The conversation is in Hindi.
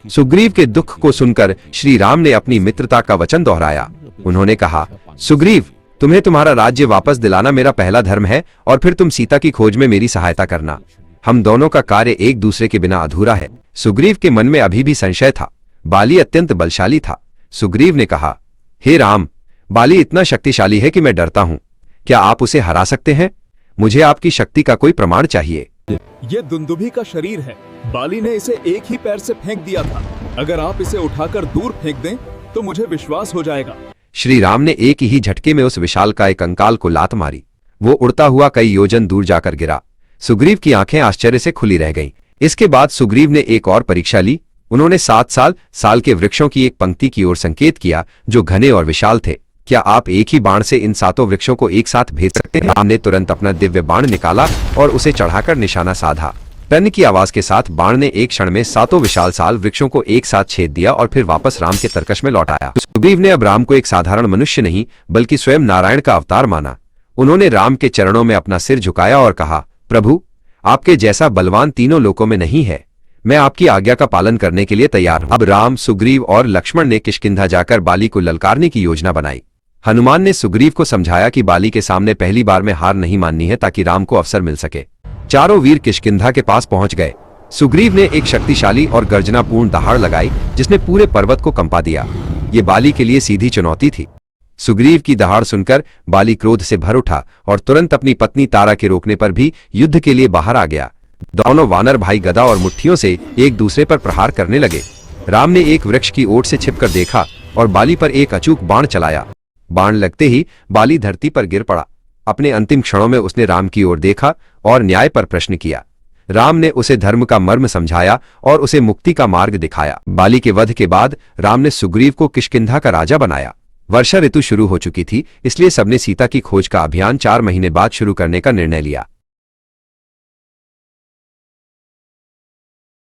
सुग्रीव के दुख को सुनकर श्री राम ने अपनी मित्रता का वचन दोहराया। उन्होंने कहा, सुग्रीव, तुम्हें तुम्हारा राज्य वापस दिलाना मेरा पहला धर्म है और फिर तुम सीता की खोज में मेरी सहायता करना। हम दोनों का कार्य एक दूसरे के बिना अधूरा है। सुग्रीव के मन में अभी भी संशय था। बाली अत्यंत बलशाली था। सुग्रीव ने कहा, हे राम, बाली इतना शक्तिशाली है कि मैं डरता हूं। क्या आप उसे हरा सकते हैं? मुझे आपकी शक्ति का कोई प्रमाण चाहिए। ये दुंदुभी का शरीर है। बाली ने इसे एक ही पैर से फेंक दिया था। अगर आप इसे उठाकर दूर फेंक दें तो मुझे विश्वास हो जाएगा। श्री राम ने एक ही झटके में उस विशालकाय कंकाल को लात मारी। वो उड़ता हुआ कई योजन दूर जाकर गिरा। सुग्रीव की आंखें आश्चर्य से खुली रह गईं। इसके बाद सुग्रीव ने एक और परीक्षा ली। उन्होंने 7 साल के वृक्षों की एक पंक्ति की ओर संकेत किया जो घने और विशाल थे। क्या आप एक ही बाण से इन 7 वृक्षों को एक साथ भेज सकते हैं? राम ने तुरंत अपना दिव्य बाण निकाला और उसे चढ़ाकर निशाना साधा। टन की आवाज के साथ बाण ने एक क्षण में 7 विशाल साल वृक्षों को एक साथ छेद दिया और फिर वापस राम के तरकश में लौट आया। सुग्रीव ने अब राम को एक साधारण मनुष्य नहीं बल्कि स्वयं नारायण का अवतार माना। उन्होंने राम के चरणों में अपना सिर झुकाया और कहा, प्रभु, आपके जैसा बलवान तीनों लोकों में नहीं है। मैं आपकी आज्ञा का पालन करने के लिए तैयार हूं। अब राम, सुग्रीव और लक्ष्मण ने किष्किंधा जाकर बाली को ललकारने की योजना बनाई। हनुमान ने सुग्रीव को समझाया कि बाली के सामने पहली बार में हार नहीं माननी है ताकि राम को अवसर मिल सके। चारों वीर किष्किंधा के पास पहुंच गए। सुग्रीव ने एक शक्तिशाली और गर्जनापूर्ण दहाड़ लगाई जिसने पूरे पर्वत को कंपा दिया। ये बाली के लिए सीधी चुनौती थी। सुग्रीव की दहाड़ सुनकर बाली क्रोध से भर उठा और तुरंत अपनी पत्नी तारा के रोकने पर भी युद्ध के लिए बाहर आ गया। दोनों वानर भाई गदा और मुट्ठियों से एक दूसरे पर प्रहार करने लगे। राम ने एक वृक्ष की ओट से छिपकर देखा और बाली पर एक अचूक बाण चलाया। बाण लगते ही बाली धरती पर गिर पड़ा। अपने अंतिम क्षणों में उसने राम की ओर देखा और न्याय पर प्रश्न किया। राम ने उसे धर्म का मर्म समझाया और उसे मुक्ति का मार्ग दिखाया। बाली के वध के बाद राम ने सुग्रीव को किष्किंधा का राजा बनाया। वर्षा ऋतु शुरू हो चुकी थी, इसलिए सबने सीता की खोज का अभियान 4 महीने बाद शुरू करने का निर्णय लिया।